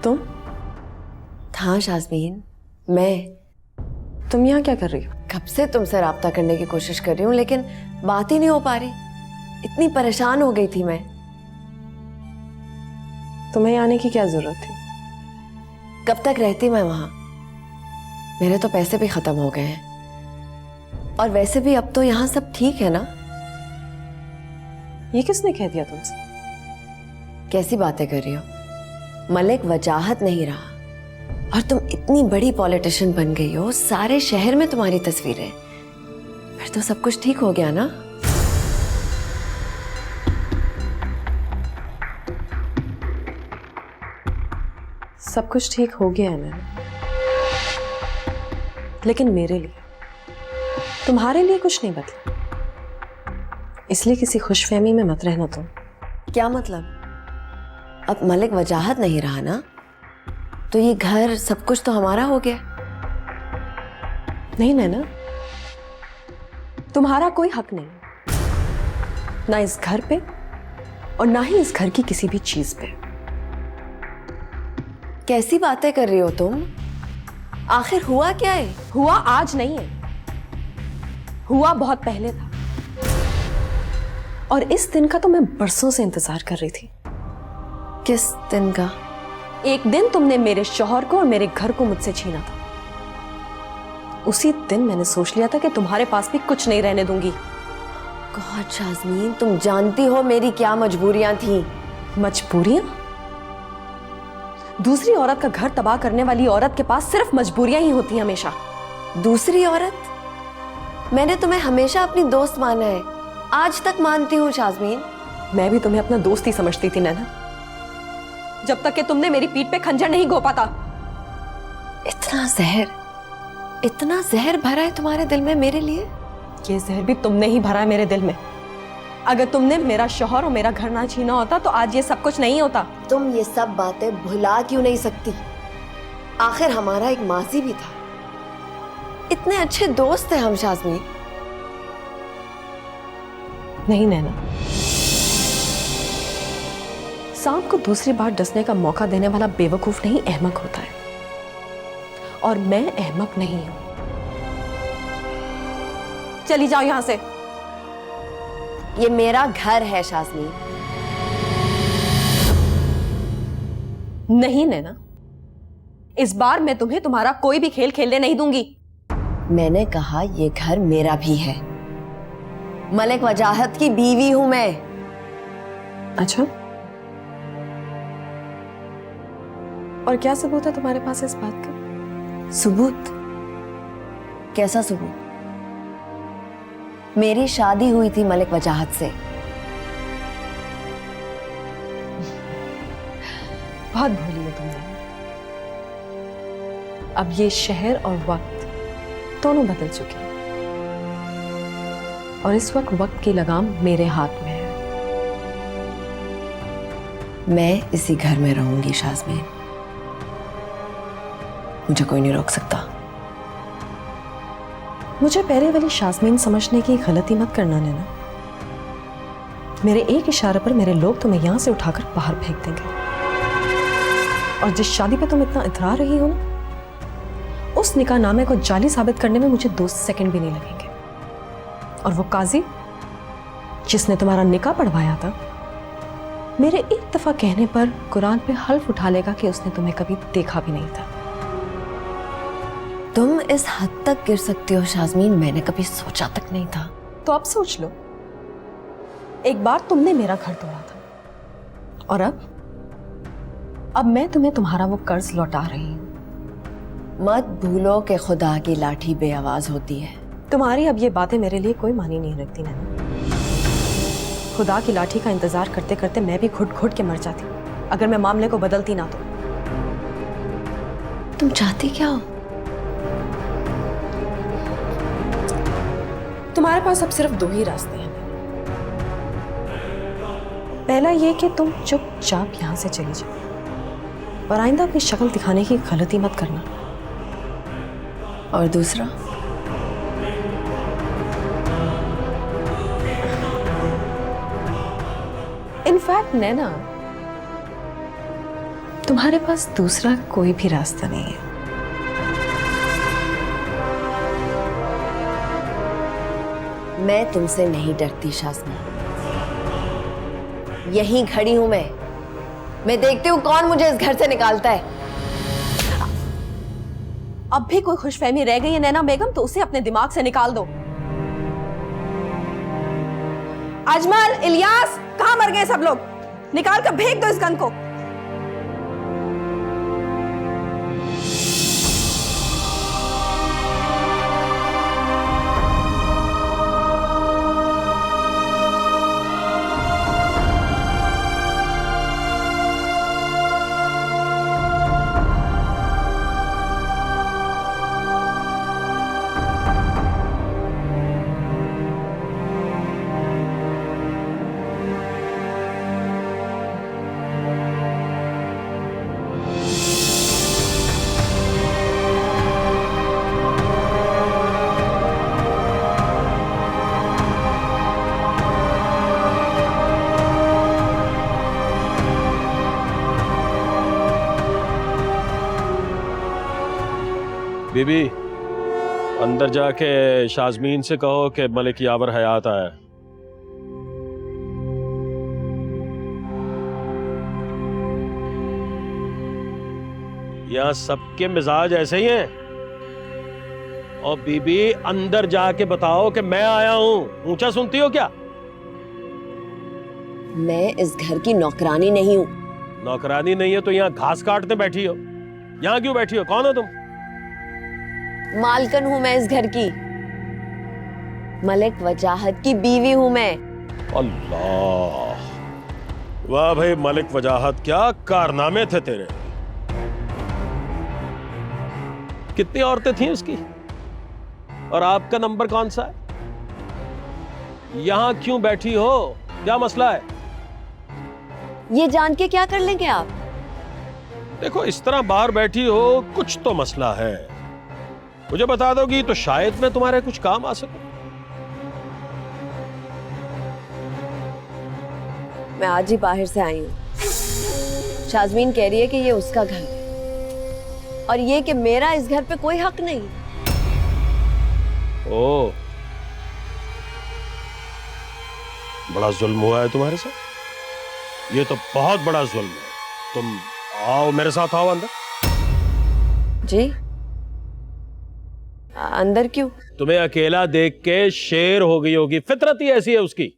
तुम? हाँ शाज़मीन, तुम यहाँ क्या कर रही हो? कब से तुमसे राब्ता करने की कोशिश कर रही हूँ लेकिन बात ही नहीं हो पा रही। इतनी परेशान हो गई थी मैं। तुम्हें आने की क्या जरूरत थी? कब तक रहती मैं वहां? मेरे तो पैसे भी खत्म हो गए हैं और वैसे भी अब तो यहाँ सब ठीक है ना। ये किसने कह दिया तुमसे? कैसी बातें कर रही हो? मलिक वजाहत नहीं रहा और तुम इतनी बड़ी पॉलिटिशियन बन गई हो, सारे शहर में तुम्हारी तस्वीरें, फिर तो सब कुछ ठीक हो गया ना। सब कुछ ठीक हो गया है ना, लेकिन मेरे लिए, तुम्हारे लिए कुछ नहीं बदला। इसलिए किसी खुशफहमी में मत रहना तुम। क्या मतलब? अब मलिक वजाहत नहीं रहा ना, तो ये घर सब कुछ तो हमारा हो गया। नहीं नैना, तुम्हारा कोई हक नहीं, ना इस घर पे और ना ही इस घर की किसी भी चीज पे। कैसी बातें कर रही हो तुम? आखिर हुआ क्या है? हुआ आज नहीं है, हुआ बहुत पहले था, और इस दिन का तो मैं बरसों से इंतजार कर रही थी। किस दिन का? एक दिन तुमने मेरे शौहर को और मेरे घर को मुझसे छीना था। उसी दिन मैंने सोच लिया था कि तुम्हारे पास भी कुछ नहीं रहने दूंगी। गॉड शाज़मीन, तुम जानती हो मेरी क्या मजबूरियां थी। मजबूरियां? दूसरी औरत का घर तबाह करने वाली औरत के पास सिर्फ मजबूरियां ही होती हैं हमेशा। दूसरी औरत? मैंने तुम्हें हमेशा अपनी दोस्त माना है, आज तक मानती हूँ शाज़मीन। मैं भी तुम्हें अपना दोस्त ही समझती थी नैना, जब तक कि तुमने मेरी पीठ पे खंजर नहीं घोंपा था। इतना जहर भरा है तुम्हारे दिल में मेरे लिए? ये जहर भी तुमने ही भरा है मेरे दिल में। अगर तुमने मेरा शौहर और मेरा घर ना छीना होता तो आज ये सब कुछ नहीं होता। तुम ये सब बातें भुला क्यों नहीं सकती? आखिर हमारा एक माजी भी था, इतने अच्छे दोस्त थे हम शाज़मीन। नहीं नैना, सांप को दूसरी बार डसने का मौका देने वाला बेवकूफ नहीं, अहमक होता है, और मैं अहमक नहीं हूं। चली जाओ यहां से। ये मेरा घर है शाज़मीन। नहीं नैना, इस बार मैं तुम्हें तुम्हारा कोई भी खेल खेलने नहीं दूंगी। मैंने कहा ये घर मेरा भी है। मलिक वजाहत की बीवी हूं मैं। अच्छा, और क्या सबूत है तुम्हारे पास इस बात का? सबूत? कैसा सबूत? मेरी शादी हुई थी मलिक वजाहत से। बहुत भूली हो तुमने। अब ये शहर और वक्त दोनों बदल चुके हैं, और इस वक्त की लगाम मेरे हाथ में है। मैं इसी घर में रहूंगी शाज़मीन, मुझे कोई नहीं रोक सकता। मुझे पहले वाली शाज़मीन समझने की गलती मत करना नैना। मेरे एक इशारे पर मेरे लोग तुम्हें यहां से उठाकर बाहर फेंक देंगे, और जिस शादी पे तुम इतना इतरा रही हो ना, उस निकाहनामे को जाली साबित करने में मुझे 2 सेकंड भी नहीं लगेंगे। और वो काजी जिसने तुम्हारा निकाह पढ़वाया था, मेरे एक दफा कहने पर कुरान पे हल्फ उठा लेगा कि उसने तुम्हें कभी देखा भी नहीं था। तुम इस हद तक गिर सकती हो शाज़मीन, मैंने कभी सोचा तक नहीं था। तो अब सोच लो, एक बार तुमने मेरा घर तोड़ा था, और अब मैं तुम्हें तुम्हारा वो कर्ज लौटा रही हूं। मत भूलो कि खुदा की लाठी बेआवाज होती है। तुम्हारी अब ये बातें मेरे लिए कोई मानी नहीं रखती नैना। खुदा की लाठी का इंतजार करते करते मैं भी घुट घुट के मर जाती अगर मैं मामले को बदलती ना तो। तुम चाहती क्या हो? तुम्हारे पास अब सिर्फ 2 ही रास्ते हैं। पहला ये कि तुम चुपचाप यहां से चली जाओ, और आइंदा अपनी शक्ल दिखाने की गलती मत करना। और दूसरा? इनफैक्ट नैना, तुम्हारे पास दूसरा कोई भी रास्ता नहीं है। मैं तुमसे नहीं डरती शास्मी। यहीं खड़ी हूं मैं देखती हूं कौन मुझे इस घर से निकालता है। अब भी कोई खुशफहमी रह गई है नैना बेगम तो उसे अपने दिमाग से निकाल दो। अजमल, इलियास, कहां मर गए सब लोग? निकाल कर फेंक दो इस गन को। बीबी, अंदर जाके शाजमीन से कहो कि मलिक यावर हयात आया। यहाँ सबके मिजाज ऐसे ही हैं। और बीबी, अंदर जाके बताओ कि मैं आया हूं। ऊंचा सुनती हो क्या? मैं इस घर की नौकरानी नहीं हूं। नौकरानी नहीं है तो यहाँ घास काटते बैठी हो? यहाँ क्यों बैठी हो? कौन हो तुम? मालकन हूं मैं इस घर की। मलिक वजाहत की बीवी हूं मैं। अल्लाह, वाह भाई मलिक वजाहत, क्या कारनामे थे तेरे। कितनी औरतें थीं उसकी? और आपका नंबर कौन सा है? यहां क्यों बैठी हो? क्या मसला है? ये जान के क्या कर लेंगे आप? देखो, इस तरह बाहर बैठी हो, कुछ तो मसला है। मुझे बता दोगी तो शायद मैं तुम्हारे कुछ काम आ सकूं। मैं आज ही बाहर से आई हूं। शाजमीन कह रही है कि ये उसका घर है और ये कि मेरा इस घर पे कोई हक नहीं। ओ, बड़ा जुल्म हुआ है तुम्हारे साथ। ये तो बहुत बड़ा जुल्म है। तुम आओ, मेरे साथ आओ अंदर। जी? अंदर क्यों? तुम्हें अकेला देख के शेर हो गई होगी, फितरत ही ऐसी है उसकी।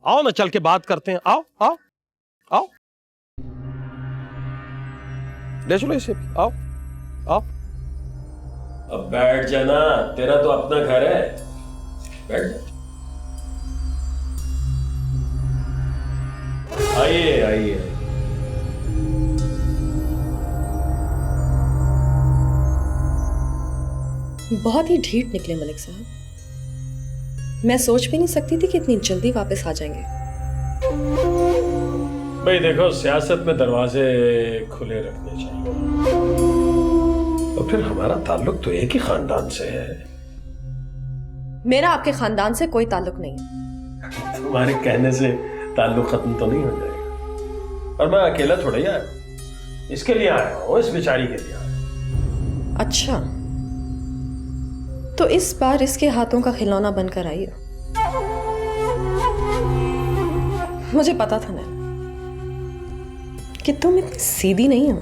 आओ ना, चल के बात करते हैं। आओ आओ आओ, ले चलो इसे। आओ आओ। अब बैठ जाना, तेरा तो अपना घर है। बैठ जा। आइए आइए। बहुत ही ढीठ निकले मलिक साहब। मैं सोच भी नहीं सकती थी कि इतनी जल्दी वापस आ जाएंगे। भाई देखो, सियासत में दरवाजे खुले रखने चाहिए। और फिर हमारा ताल्लुक तो एक ही खानदान से है। मेरा आपके खानदान से कोई ताल्लुक नहीं है। तुम्हारे कहने से ताल्लुक खत्म तो नहीं हो जाएगा। और मैं अकेला थोड़ा ही आया, इसके लिए आया हूँ, इस बेचारी के लिए आया हूं। अच्छा, तो इस बार इसके हाथों का खिलौना बनकर आई हो। मुझे पता था ना कि तुम इतनी सीधी नहीं हो।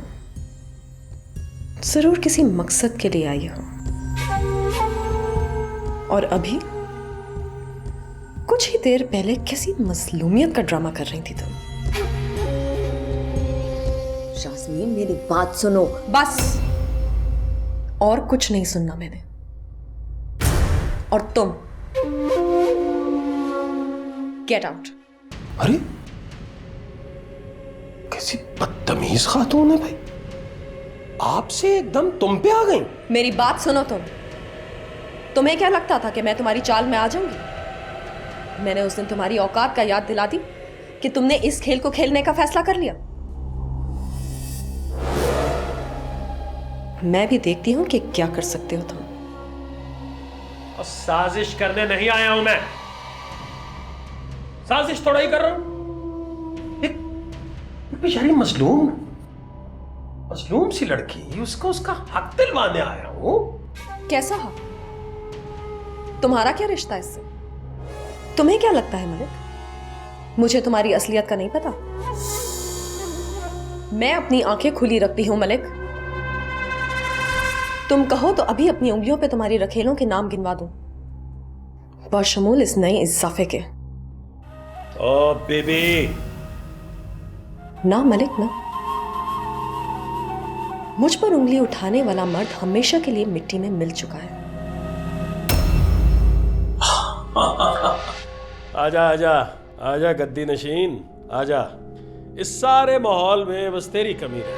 जरूर किसी मकसद के लिए आई हो। और अभी कुछ ही देर पहले किसी मजलूमियत का ड्रामा कर रही थी तुम। शास्मीन, मेरी बात सुनो। बस, और कुछ नहीं सुनना मैंने। और तुम गेट आउट। अरे, कैसी बदतमीज खातून है भाई। आपसे एकदम तुम पे आ गई। मेरी बात सुनो तुम्हें क्या लगता था कि मैं तुम्हारी चाल में आ जाऊंगी? मैंने उस दिन तुम्हारी औकात का याद दिला दी कि तुमने इस खेल को खेलने का फैसला कर लिया। मैं भी देखती हूं कि क्या कर सकते हो तुम। और साजिश करने नहीं आया हूं मैं। साजिश थोड़ा ही कर रहा हूं। एक बेचारी मजलूम, मजलूम सी लड़की, उसको उसका हक दिलवाने आया हूं। कैसा हक? तुम्हारा क्या रिश्ता इससे? तुम्हें क्या लगता है मलिक, मुझे तुम्हारी असलियत का नहीं पता? मैं अपनी आंखें खुली रखती हूं मलिक। तुम कहो तो अभी अपनी उंगलियों पे तुम्हारी रखेलों के नाम गिनवा दूं, बशमूल इस नए इजाफे के। ओ बेबी। ना मलिक ना, मुझ पर उंगली उठाने वाला मर्द हमेशा के लिए मिट्टी में मिल चुका है। आजा आजा आजा गद्दी नशीन, आजा। इस सारे माहौल में बस तेरी कमी है।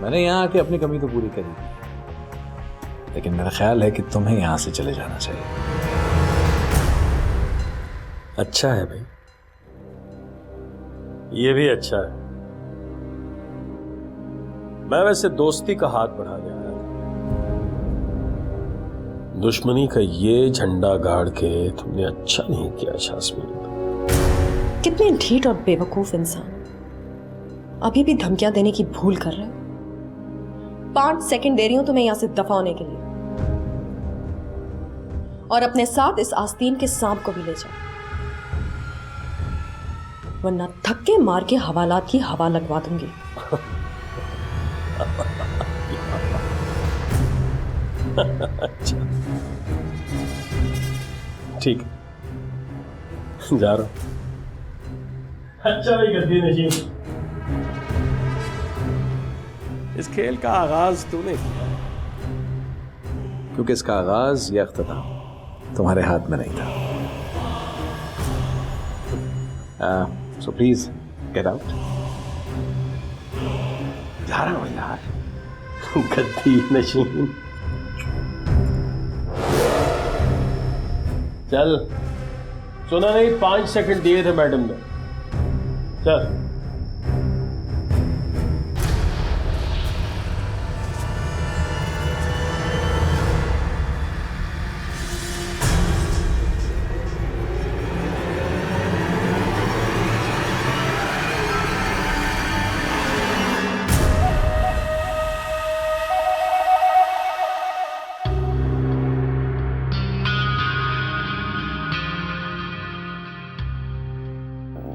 मैंने यहाँ आके अपनी कमी तो पूरी करी, लेकिन मेरा ख्याल है कि तुम्हें यहाँ से चले जाना चाहिए। अच्छा है भाई, ये भी अच्छा है। मैं वैसे दोस्ती का हाथ बढ़ाने आया था, दुश्मनी का ये झंडा गाड़ के तुमने अच्छा नहीं किया शास्मीन। कितने ढीठ और बेवकूफ इंसान अभी भी धमकियां देने की भूल कर रहे हो। 5 सेकंड दे रही हूं तुम्हें यहां से दफा होने के लिए, और अपने साथ इस आस्तीन के सांप को भी ले जाओ, वरना धक्के मार के हवालात की हवा लगवा दूंगी। अच्छा ठीक है, जा रहा हूं। अच्छा भाई गद्दी नशीन, इस खेल का आगाज तूने किया, क्योंकि इसका आगाज या अख्ताम तुम्हारे हाथ में नहीं था। So please get out. जा रहा हूं यार। गद्दी नशीन चल, सुना नहीं 5 सेकंड दिए थे मैडम ने, चल।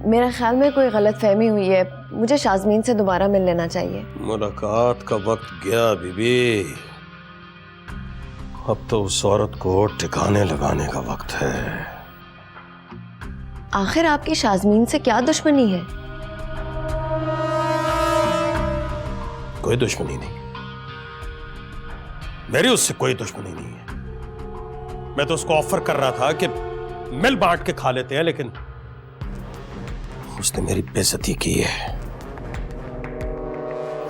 मेरा ख्याल में कोई गलतफहमी हुई है, मुझे शाज़मीन से दोबारा मिल लेना चाहिए। मुलाकात का वक्त गया बीबी, अब तो उस औरत को ठिकाने लगाने का वक्त है। आखिर आपकी शाज़मीन से क्या दुश्मनी है? कोई दुश्मनी नहीं, मेरी उससे कोई दुश्मनी नहीं है। मैं तो उसको ऑफर कर रहा था कि मिल बांट के खा लेते हैं, लेकिन उसने मेरी बेइज्जती की है,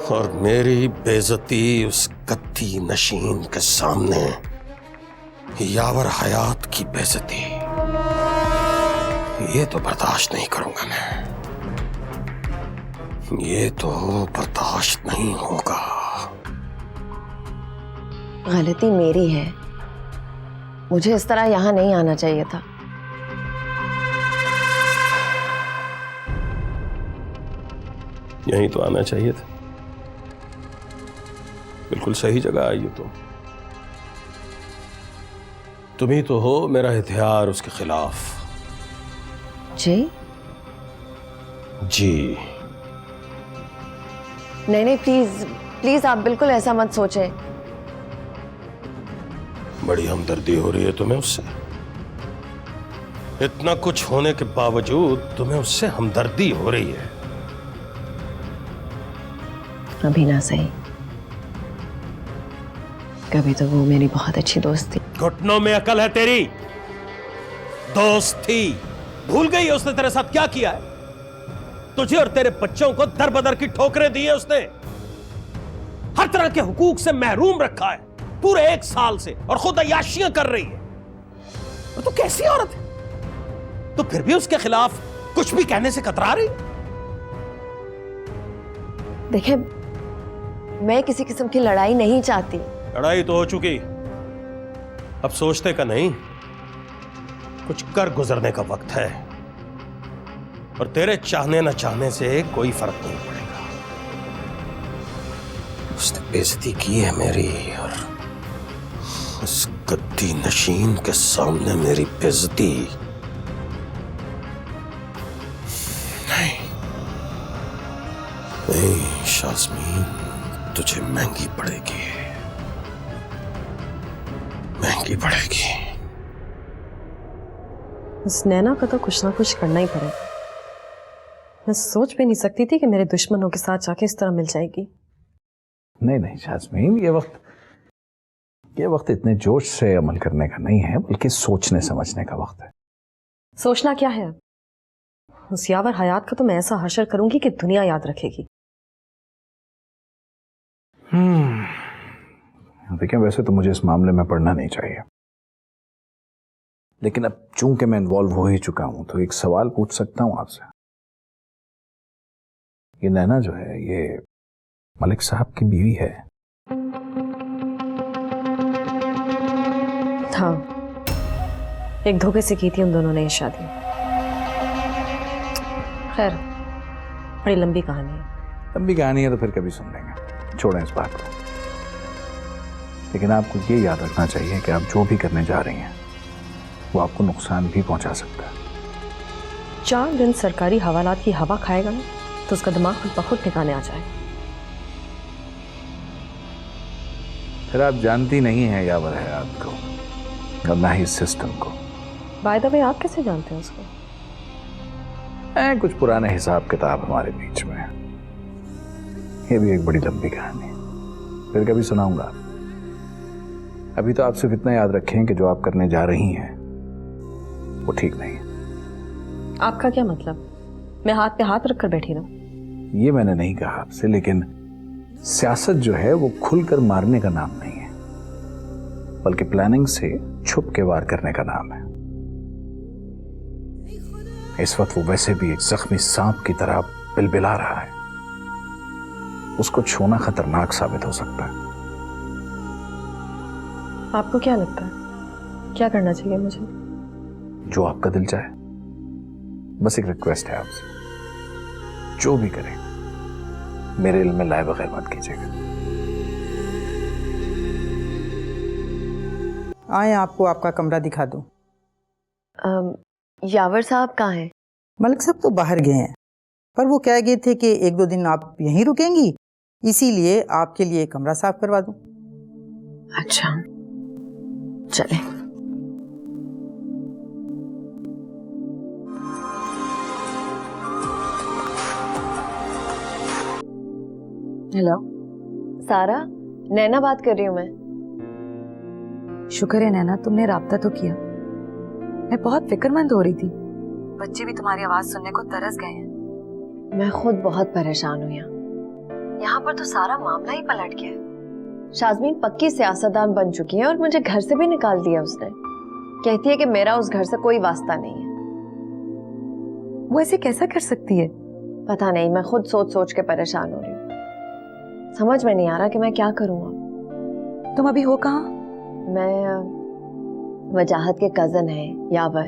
और मेरी बेइज्जती उस गद्दी नशीन के सामने यावर हयात की बेइज्जती, ये तो बर्दाश्त नहीं करूंगा मैं, ये तो बर्दाश्त नहीं होगा। गलती मेरी है, मुझे इस तरह यहां नहीं आना चाहिए था। यहीं तो आना चाहिए था, बिल्कुल सही जगह आई हो तुम ही तो हो मेरा हथियार उसके खिलाफ। जी? जी नहीं प्लीज प्लीज, आप बिल्कुल ऐसा मत सोचें। बड़ी हमदर्दी हो रही है तुम्हें उससे, इतना कुछ होने के बावजूद तुम्हें उससे हमदर्दी हो रही है। अभी ना सही, कभी तो वो मेरी बहुत अच्छी दोस्त थी। घुटनों में अकल है तेरी, दोस्त थी, भूल गई है उसने तेरे साथ क्या किया है? तुझे और तेरे बच्चों को दर बदर की ठोकरें दी है उसने, हर तरह के हुकूक से महरूम रखा है पूरे 1 साल से, और खुद अय्याशियां कर रही है। और तू कैसी औरत है, तो फिर भी उसके खिलाफ कुछ भी कहने से कतरा रही? देखिए, मैं किसी किस्म की लड़ाई नहीं चाहती। लड़ाई तो हो चुकी, अब सोचते का नहीं, कुछ कर गुजरने का वक्त है। और तेरे चाहने न चाहने से कोई फर्क नहीं पड़ेगा। उसने बेइज्जती की है मेरी, और उस गद्दी नशीन के सामने मेरी बेइज्जती नहीं शाज़मीन, तुझे महंगी पड़ेगी, महंगी पड़ेगी। इस नैना का तो कुछ ना कुछ करना ही पड़ेगा। मैं सोच भी नहीं सकती थी कि मेरे दुश्मनों के साथ जाके इस तरह मिल जाएगी। नहीं नहीं शाज़मीन, ये वक्त इतने जोश से अमल करने का नहीं है, बल्कि सोचने समझने का वक्त है। सोचना क्या है? उस यावर हयात का तो मैं ऐसा हशर करूंगी कि दुनिया याद रखेगी। देखिए, वैसे तो मुझे इस मामले में पढ़ना नहीं चाहिए, लेकिन अब चूंकि मैं इन्वॉल्व हो ही चुका हूं तो एक सवाल पूछ सकता हूं आपसे। ये नैना जो है, ये मलिक साहब की बीवी है? हाँ, एक धोखे से की थी उन दोनों ने ये शादी। खैर, बड़ी लंबी कहानी है। लंबी कहानी है तो फिर कभी सुन लेंगे, छोड़ें इस बात को। लेकिन आपको ये याद रखना चाहिए कि आप जो भी करने जा रही हैं वो आपको नुकसान भी पहुंचा सकता है। 4 दिन सरकारी हवालात की हवा खाएगा ना तो उसका दिमाग खुद ब खुद ठिकाने आ जाए। फिर आप जानती नहीं हैं यावर हयात को, और ना ही सिस्टम को। बाय द वे, आप कैसे जानते हैं उसको? कुछ पुराने हिसाब किताब हमारे बीच में है। ये भी एक बड़ी लंबी कहानी है, फिर कभी सुनाऊंगा। अभी तो आप सिर्फ इतना याद रखें कि जो आप करने जा रही हैं वो ठीक नहीं है। आपका क्या मतलब? मैं हाथ पे हाथ रखकर बैठी रहूं? ये मैंने नहीं कहा आपसे, लेकिन सियासत जो है वो खुलकर मारने का नाम नहीं है, बल्कि प्लानिंग से छुप के वार करने का नाम है। इस वक्त वो वैसे भी एक जख्मी सांप की तरह बिलबिला रहा है, उसको छूना खतरनाक साबित हो सकता है। आपको क्या लगता है क्या करना चाहिए मुझे? जो आपका दिल चाहे। बस एक रिक्वेस्ट है आपसे, जो भी करें मेरे इल्म में लाए बगैर मत कीजिएगा। आए, आपको आपका कमरा दिखा दूं। यावर साहब कहाँ हैं? मलिक साहब तो बाहर गए हैं, पर वो कह गए थे कि 1-2 दिन आप यहीं रुकेंगी, इसीलिए आपके लिए कमरा साफ करवा दूं। अच्छा, चले। हेलो सारा, नैना बात कर रही हूँ मैं। शुक्र है नैना, तुमने राब्ता तो किया। मैं बहुत फिक्रमंद हो रही थी, बच्चे भी तुम्हारी आवाज सुनने को तरस गए हैं। मैं खुद बहुत परेशान हूँ यहाँ पर तो सारा मामला ही पलट गया है। शाज़मीन पक्की सियासतदान बन चुकी है और मुझे घर से भी निकाल दिया उसने। कहती है कि मेरा उस घर से कोई वास्ता नहीं है। वो ऐसे कैसा कर सकती है? पता नहीं, मैं खुद सोच सोच के परेशान हो रही हूँ। समझ में नहीं आ रहा कि मैं क्या करूँ अब। तुम अभी हो कहाँ? मैं वजाहत के कजन है यावर,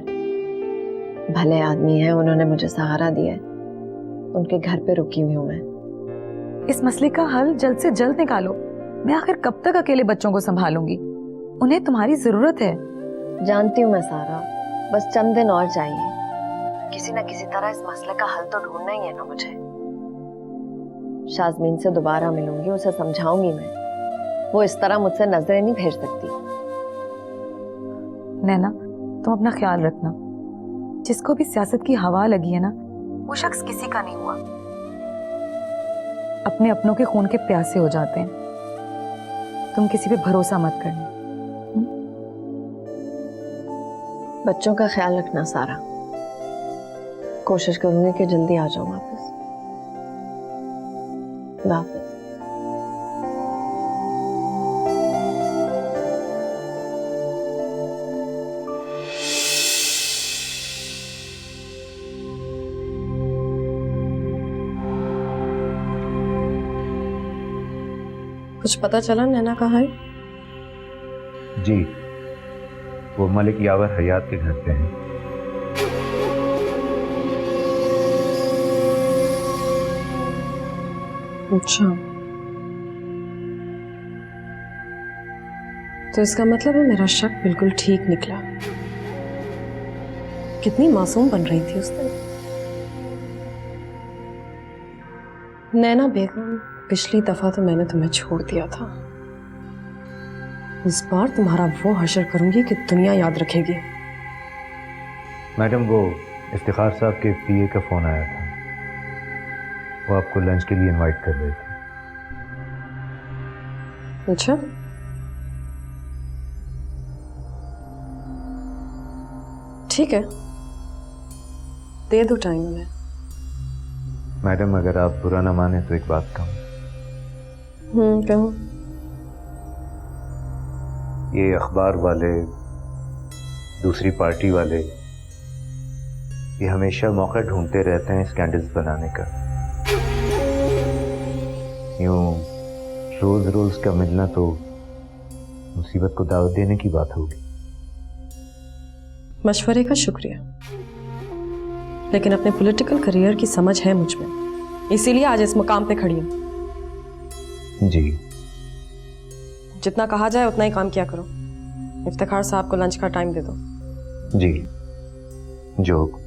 भले आदमी है, उन्होंने मुझे सहारा दिया है। उनके घर पे रुकी हुई हूँ मैं। इस मसले का हल जल्द से जल्द निकालो। मैं आखिर कब तक अकेले बच्चों को संभालूंगी? उन्हें तुम्हारी जरूरत है। जानती हूँ मैं सारा, बस चंद दिन और चाहिए। किसी न किसी तरह इस मसले का हल तो ढूंढना ही है ना मुझे। शाज़मीन से दोबारा मिलूंगी, उसे समझाऊंगी मैं। वो इस तरह मुझसे नजरें नहीं फेर सकती। नैना, तुम अपना ख्याल रखना। जिसको भी सियासत की हवा लगी है ना, वो शख्स किसी का नहीं हुआ। अपने अपनों के खून के प्यासे हो जाते हैं। तुम किसी पे भरोसा मत करना। बच्चों का ख्याल रखना सारा। कोशिश करूंगी कि जल्दी आ जाऊं वापस। वापस। कुछ पता चला नैना कहाँ है? जी, वो मलिक यावर हयात के घर पे हैं। अच्छा, तो इसका मतलब है मेरा शक बिल्कुल ठीक निकला। कितनी मासूम बन रही थी उस दिन। नैना बेगम, पिछली दफा तो मैंने तुम्हें छोड़ दिया था, इस बार तुम्हारा वो हशर करूंगी कि दुनिया याद रखेगी। मैडम, वो इफ्तिखार साहब के पीए का फोन आया था, वो आपको लंच के लिए इनवाइट कर रहे थे। अच्छा, ठीक है, दे दो टाइम उन्हें। मैडम, अगर आप बुरा ना माने तो एक बात कहूँ। कहो। ये अखबार वाले, दूसरी पार्टी वाले, ये हमेशा मौका ढूंढते रहते हैं स्कैंडल्स बनाने का। यूं रोज रोज का मिलना तो मुसीबत को दावत देने की बात होगी। मशवरे का शुक्रिया, लेकिन अपने पॉलिटिकल करियर की समझ है मुझ में, इसीलिए आज इस मुकाम पे खड़ी हूं। जी। जितना कहा जाए उतना ही काम किया करो। इफ्तिखार साहब को लंच का टाइम दे दो। जी, जोक।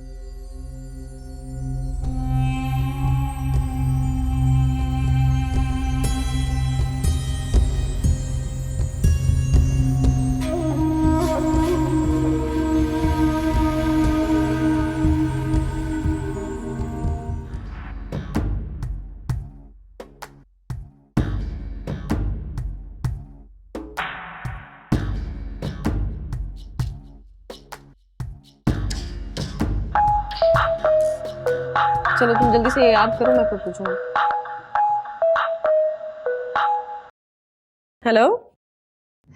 चलो तुम जल्दी से याद करो, मैं फिर पूछूंगी। Hello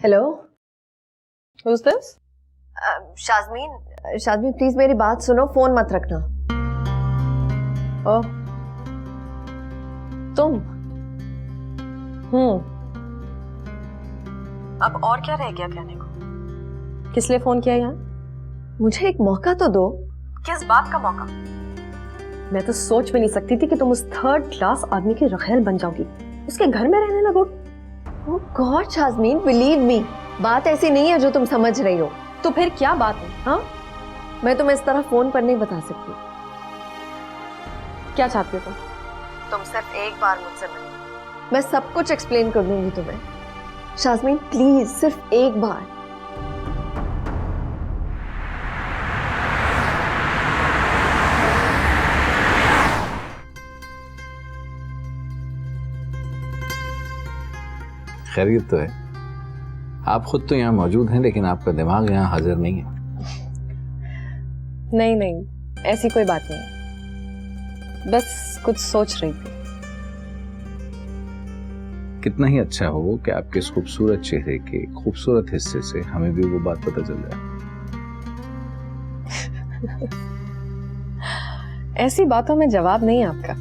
hello, Who's this? Shazmeen please मेरी बात सुनो, फोन मत रखना। ओह, तुम? अब और क्या रह गया कहने को? किस लिए फोन किया यहाँ? मुझे एक मौका तो दो। किस बात का मौका? मैं तो सोच भी नहीं सकती थी कि तुम उस थर्ड क्लास आदमी की रखेल बन जाओगी, उसके घर में रहने लगोगी। ओह गॉड शाज़मीन, बिलीव मी, बात ऐसी नहीं है जो तुम समझ रही हो। तो फिर क्या बात है? हाँ, मैं तुम्हें इस तरह फोन पर नहीं बता सकती। क्या चाहती हो तुम? तुम सिर्फ एक बार मुझसे मिलो, मैं सब कुछ एक्सप्लेन कर दूंगी तुम्हें। शाज़मीन प्लीज, सिर्फ एक बार। खैरियत तो है? आप खुद तो यहाँ मौजूद हैं, लेकिन आपका दिमाग यहाँ हाजिर नहीं है। नहीं नहीं, ऐसी कोई बात नहीं, बस कुछ सोच रही थी। कितना ही अच्छा हो कि आपके इस खूबसूरत चेहरे के खूबसूरत हिस्से से हमें भी वो बात पता चल जाए। ऐसी बातों में जवाब नहीं आपका।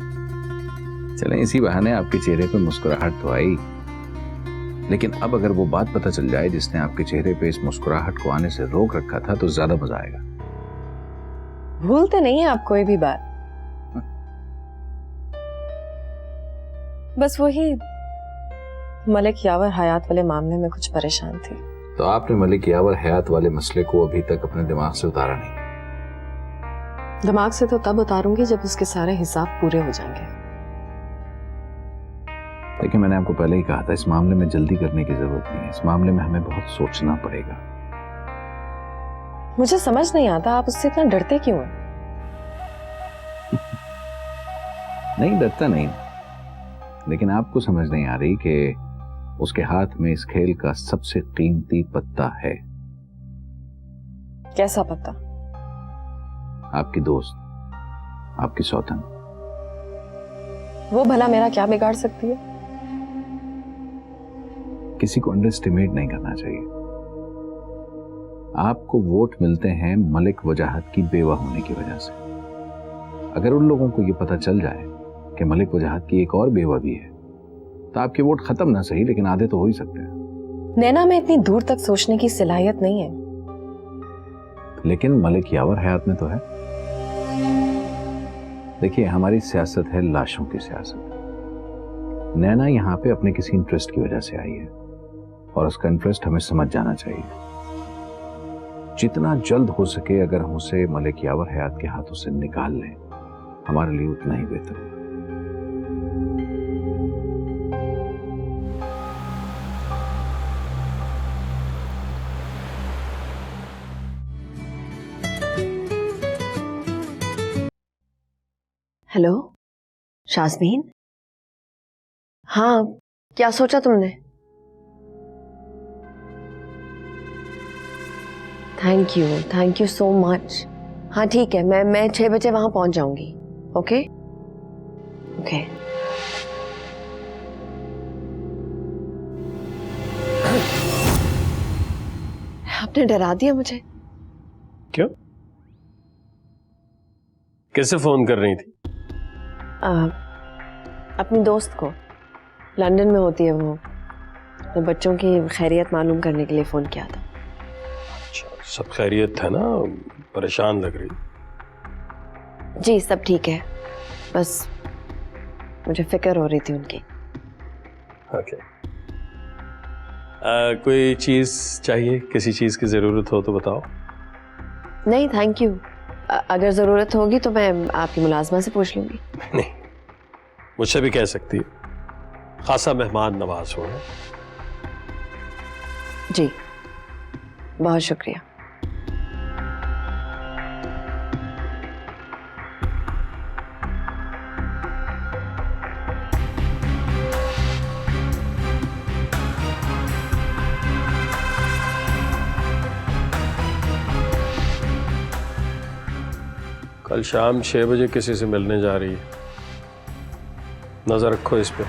चलें, इसी बहाने आपके चेहरे पे मुस्कुराहट तो आई, लेकिन अब अगर वो बात पता चल जाए जिसने आपके चेहरे पे इस मुस्कुराहट को आने से रोक रखा था, तो ज्यादा मजा आएगा। भूलते नहीं है आप कोई भी बात। बस वही मलिक यावर हयात वाले मामले में कुछ परेशान थी। तो आपने मलिक यावर हयात वाले मसले को अभी तक अपने दिमाग से उतारा नहीं? दिमाग से तो तब उतारूंगी जब उसके सारे हिसाब पूरे हो जाएंगे। देखिए, मैंने आपको पहले ही कहा था, इस मामले में जल्दी करने की जरूरत नहीं है। इस मामले में हमें बहुत सोचना पड़ेगा। मुझे समझ नहीं आता आप उससे इतना डरते क्यों हैं? नहीं, डरता नहीं, लेकिन आपको समझ नहीं आ रही कि उसके हाथ में इस खेल का सबसे कीमती पत्ता है। कैसा पत्ता? आपकी दोस्त, आपकी सौतन। वो भला मेरा क्या बिगाड़ सकती है? किसी को अंडर एस्टिमेट नहीं करना चाहिए। आपको वोट मिलते हैं मलिक वजाहत की बेवा होने की वजह से। अगर उन लोगों को यह पता चल जाए कि मलिक वजाहत की एक और बेवा भी है, तो आपके वोट खत्म ना सही, लेकिन आधे तो हो ही सकते हैं। नैना में इतनी दूर तक सोचने की सलाहियत नहीं है। लेकिन मलिक यावर हयात में तो है। देखिए, हमारी सियासत है लाशों की सियासत। नैना यहाँ पे अपने किसी इंटरेस्ट की वजह से आई है और उसका इंटरेस्ट हमें समझ जाना चाहिए। जितना जल्द हो सके अगर हम उसे मलिक यावर हयात के हाथों से निकाल लें, हमारे लिए उतना ही बेहतर है। हेलो शास्मीन, हाँ क्या सोचा तुमने? Thank you so much. हाँ ठीक है, मैं 6 बजे वहां पहुंच जाऊंगी। Okay okay. आपने डरा दिया मुझे। क्यों? कैसे फोन कर रही थी? अपनी दोस्त को, लंदन में होती है वो, तो बच्चों की खैरियत मालूम करने के लिए फ़ोन किया था। अच्छा, सब खैरियत है ना? परेशान लग रही। जी सब ठीक है, बस मुझे फिक्र हो रही थी उनकी। ओके। कोई चीज़ चाहिए, किसी चीज़ की ज़रूरत हो तो बताओ। नहीं थैंक यू, अगर ज़रूरत होगी तो मैं आपकी मुलाजमा से पूछ लूँगी। नहीं, मुझसे भी कह सकती है, खासा मेहमान नवाज हो। जी बहुत शुक्रिया। कल शाम 6 बजे किसी से मिलने जा रही है, नजर रखो इस पे।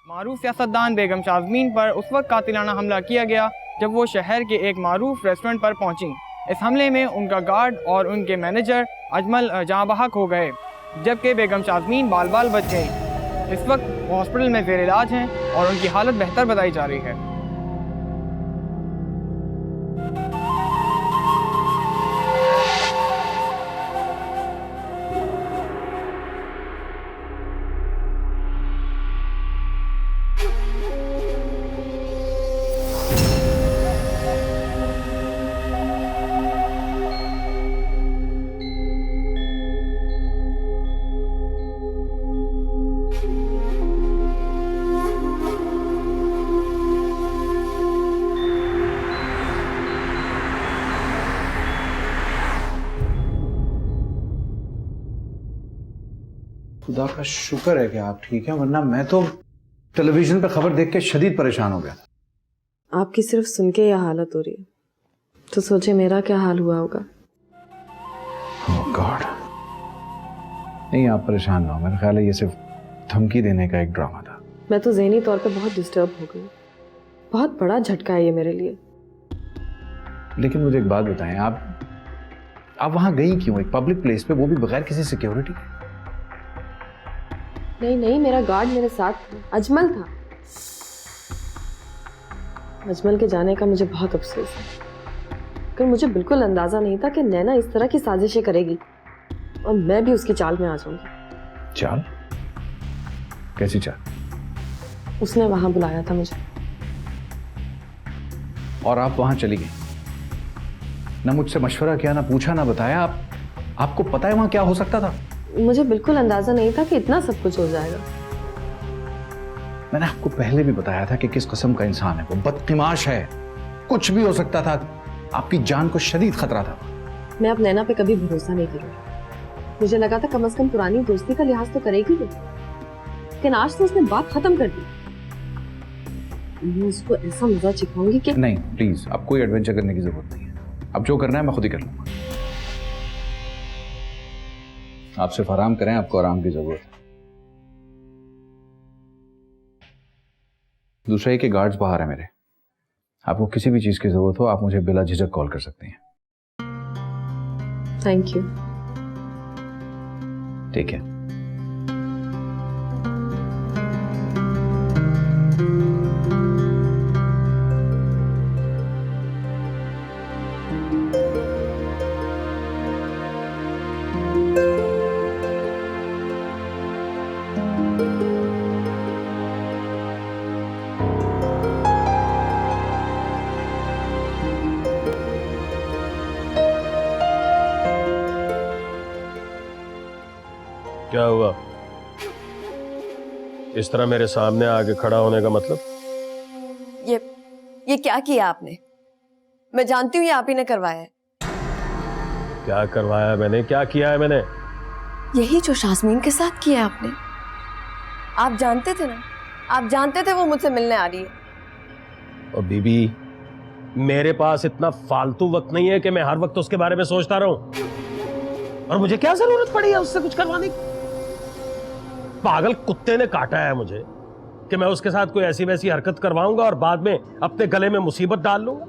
मारूफ सियासतदान बेगम शाज़मीन पर उस वक्त कातिलाना हमला किया गया जब वो शहर के एक मारूफ रेस्टोरेंट पर पहुंची। इस हमले में उनका गार्ड और उनके मैनेजर अजमल जहाँ बहक हो गए, जबकि बेगम शाज़मीन बाल बाल बच गई। इस वक्त वो हॉस्पिटल में ज़ेर इलाज हैं और उनकी हालत बेहतर बताई जा रही है। खुदा का शुक्र है कि आप ठीक हैं, वरना मैं तो टेलीविजन पे खबर देख के शदीद परेशान हो गया। आपकी सिर्फ सुन के यह हालत हो रही है, तो सोचे मेरा क्या हाल हुआ होगा। ओह गॉड, नहीं आप परेशान ना हो, मेरा ख्याल है ये सिर्फ धमकी देने का एक ड्रामा था। मैं तो ज़हनी तौर पे बहुत डिस्टर्ब हो गई, बहुत बड़ा झटका है ये मेरे लिए। लेकिन मुझे एक बात बताएं, आप वहां गई क्यों, एक पब्लिक प्लेस पे, वो भी बगैर किसी सिक्योरिटी? नहीं, मेरा गार्ड मेरे साथ था, अजमल था। अजमल के जाने का मुझे बहुत अफसोस है, पर मुझे बिल्कुल अंदाजा नहीं था कि नैना इस तरह की साजिशें करेगी और मैं भी उसकी चाल में आ जाऊंगी। चाल? कैसी चाल? उसने वहां बुलाया था मुझे और आप वहां चली गई, ना मुझसे मशवरा किया, ना पूछा, ना बताया। आपको पता है वहां क्या हो सकता था? मुझे बिल्कुल अंदाजा नहीं था कि इतना सब कुछ हो जाएगा। मैंने आपको पहले भी बताया था कि किस किस्म का इंसान है वो, बदकिमाश है, कुछ भी हो सकता था। आपकी जान को शदीद खतरा था। मैं अब नैना पे कभी भरोसा नहीं करूंगी। मुझे लगा था कम से कम पुरानी दोस्ती का लिहाज तो करेगी वो, लेकिन आज तो उसने बात खत्म कर दी। मैं उसको ऐसा मजा चिखाऊंगी कि नहीं प्लीज, अब कोई एडवेंचर करने की जरूरत नहीं है। अब जो करना है मैं खुद ही कर लूंगा। आप सिर्फ आराम करें, आपको आराम की जरूरत है। दूसरा ये कि गार्ड्स बाहर है मेरे। आपको किसी भी चीज की जरूरत हो आप मुझे बिला झिझक कॉल कर सकती हैं। Thank you. ठीक है। क्या हुआ? इस तरह मेरे सामने आके खड़ा होने का मतलब? ये क्या किया आपने? मैं जानती हूँ ये आप ही ने करवाया है। क्या करवाया मैंने? क्या किया है मैंने? यही जो शास्मीन के साथ किया आपने। आप जानते थे ना, आप जानते थे वो मुझसे मिलने आ रही है। और बीबी, मेरे पास इतना फालतू वक्त नहीं है कि मैं हर वक्त उसके बारे में सोचता रहूं। और मुझे क्या जरूरत पड़ी है उससे कुछ करवाने की? पागल कुत्ते ने काटा है मुझे कि मैं उसके साथ कोई ऐसी वैसी हरकत करवाऊंगा और बाद में अपने गले में मुसीबत डाल लूंगा।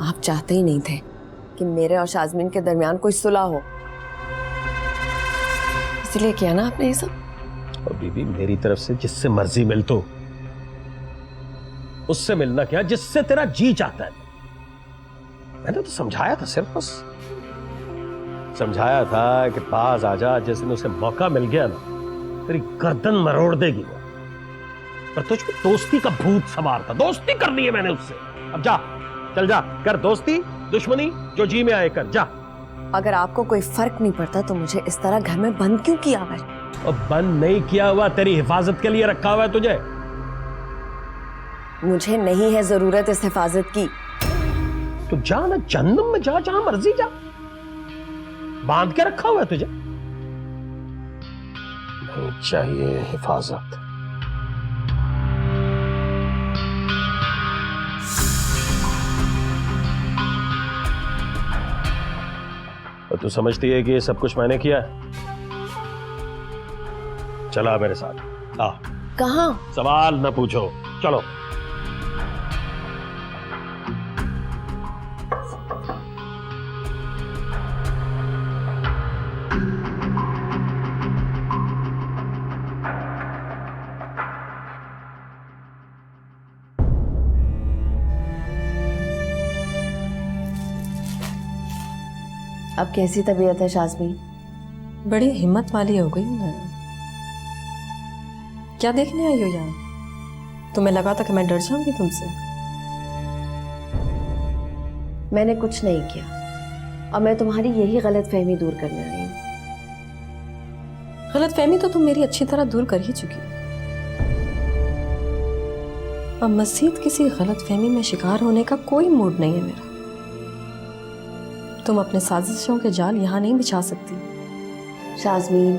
आप चाहते ही नहीं थे कि मेरे और शाज़मीन के दरमियान कोई सुलह हो, इसलिए किया ना आपने ये सब। और बीबी, मेरी तरफ से जिससे मर्जी मिल तो उससे मिलना क्या जिससे तेरा जी चाहता है। मैंने तो समझाया था, सिर्फ बस समझाया था कि पास आजा, जिस दिन उसे मौका मिल गया ना तेरी गर्दन मरोड़ देगी वो। पर तुझ पे दोस्ती का भूत सवार था। दोस्ती कर ली है मैंने उससे। अब जा, चल जा, कर दोस्ती दुश्मनी जो जी में आए कर, जा। अगर आपको कोई फर्क नहीं पड़ता तो मुझे इस तरह घर में बंद क्यों किया हुआ है? और बंद नहीं किया हुआ, तेरी हिफाजत के लिए रखा हुआ है तुझे। मुझे नहीं है जरूरत इस हिफाजत की। तो जा ना, जन्नम में जा, जहां मर्जी जा। बांध के रखा हुआ है तुझे। नहीं चाहिए हिफाजत। और तू समझती है कि ये सब कुछ मैंने किया है? चला मेरे साथ। आ, कहां? सवाल न पूछो, चलो। अब कैसी तबीयत है शाज़मीन? बड़ी हिम्मत वाली हो गई हूं ना। क्या देखने आई हो यहाँ? तुम्हें लगा था कि मैं डर जाऊंगी तुमसे? मैंने कुछ नहीं किया और मैं तुम्हारी यही गलतफहमी दूर करने आई हूँ। गलतफहमी तो तुम मेरी अच्छी तरह दूर कर ही चुकी हो। अब मज़ीद किसी गलतफहमी में शिकार होने का कोई मूड नहीं है मेरा। तुम अपने साजिशों के जाल यहाँ नहीं बिछा सकती। शाज़मीन,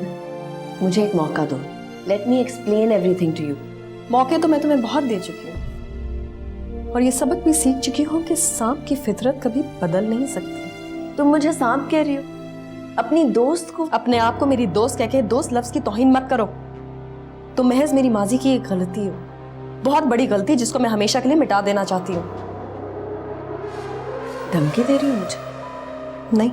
मुझे एक मौका दो। Let me explain everything to you. मौके तो मैं तुम्हें बहुत दे चुकी हूँ और ये सबक भी सीख चुकी हूँ कि सांप की फितरत कभी बदल नहीं सकती। तुम मुझे सांप कह रही हो? अपनी दोस्त को? अपने आप को मेरी दोस्त कह के दोस्त लफ्ज की तौहीन मत करो। तुम महज मेरी माजी की एक गलती हो, बहुत बड़ी गलती जिसको मैं हमेशा के लिए मिटा देना चाहती हूँ। धमकी दे रही हो मुझे? नहीं,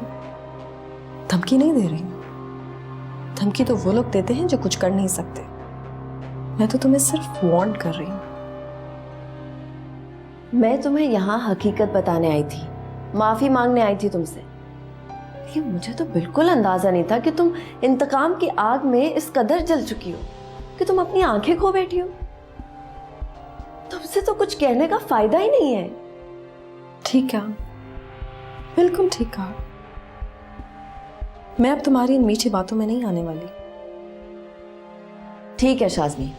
धमकी नहीं दे रही हूँ। धमकी तो वो लोग देते हैं जो कुछ कर नहीं सकते। मैं तो तुम्हें सिर्फ वार्न कर रही हूँ। मैं तुम्हें यहाँ हकीकत बताने आई थी, माफी मांगने आई थी तुमसे। लेकिन मुझे तो बिल्कुल अंदाजा नहीं था कि तुम इंतकाम की आग में इस कदर जल चुकी हो कि तुम अपनी आंखें खो बैठी हो। तुमसे तो कुछ कहने का फायदा ही नहीं है। ठीक है, बिल्कुल ठीक कहा। मैं अब तुम्हारी इन मीठी बातों में नहीं आने वाली। ठीक है शाज़मीन,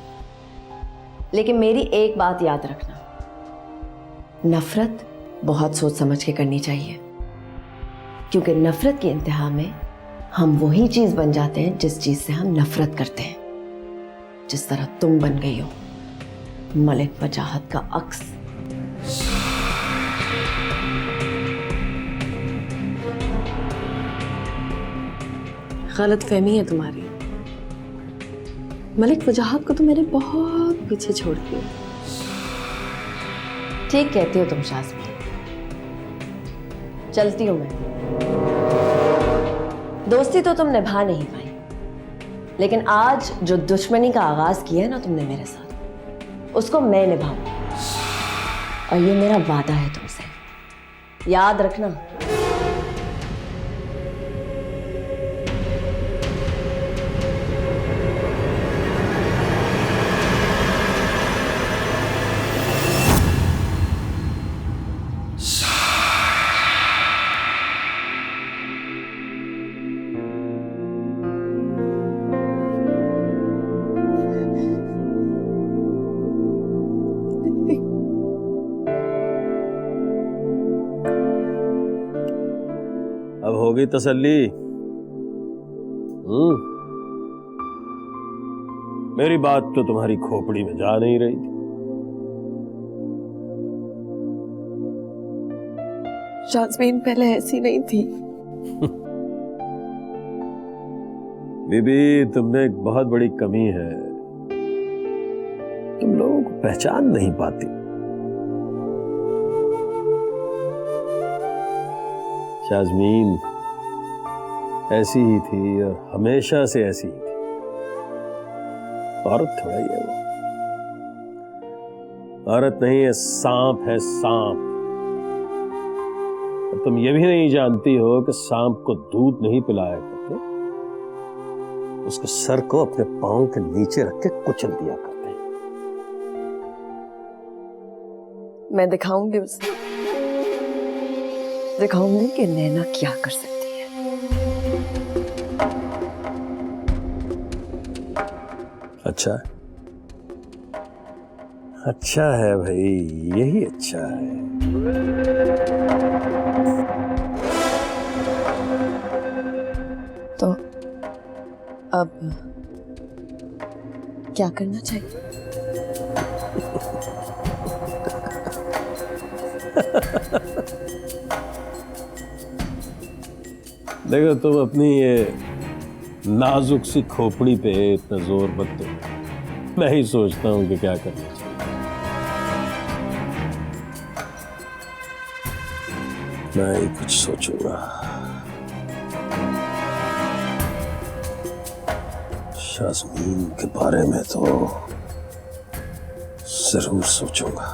लेकिन मेरी एक बात याद रखना, नफरत बहुत सोच समझ के करनी चाहिए। क्योंकि नफरत की इंतहा में हम वही चीज बन जाते हैं जिस चीज से हम नफरत करते हैं, जिस तरह तुम बन गई हो मलिक वजाहत का अक्स। गलत फहमी है तुम्हारी। मलिक वजाहत को तो मैंने बहुत पीछे छोड़ दिया। ठीक कहती हो तुम शाज़मी। चलती हूं मैं। दोस्ती तो तुम निभा नहीं पाई, लेकिन आज जो दुश्मनी का आगाज किया है ना तुमने मेरे साथ, उसको मैं निभाऊं। और ये मेरा वादा है तुमसे, याद रखना। अब होगी तसल्ली? मेरी बात तो तुम्हारी खोपड़ी में जा नहीं रही थी। शाज़मीन पहले ऐसी नहीं थी। बीबी, तुम में एक बहुत बड़ी कमी है, तुम लोगों को पहचान नहीं पाती। शाज़मीन ऐसी ही थी और हमेशा से ऐसी ही थी। औरत थोड़ा ही है वो, औरत नहीं है, सांप है, सांप। और तुम ये भी नहीं जानती हो कि सांप को दूध नहीं पिलाया करते, उसके सर को अपने पांव के नीचे रख के कुचल दिया करते हैं। मैं दिखाऊंगी उसे, दिखाऊंगी कि नैना क्या कर सकती है। अच्छा, अच्छा है भाई, यही अच्छा है। तो अब क्या करना चाहिए? देखो, तुम अपनी ये नाजुक सी खोपड़ी पे इतना जोर मत दो। मैं ही सोचता हूं कि क्या करना चाहिए। मैं ही कुछ सोचूंगा। शाज़मीन के बारे में तो जरूर सोचूंगा।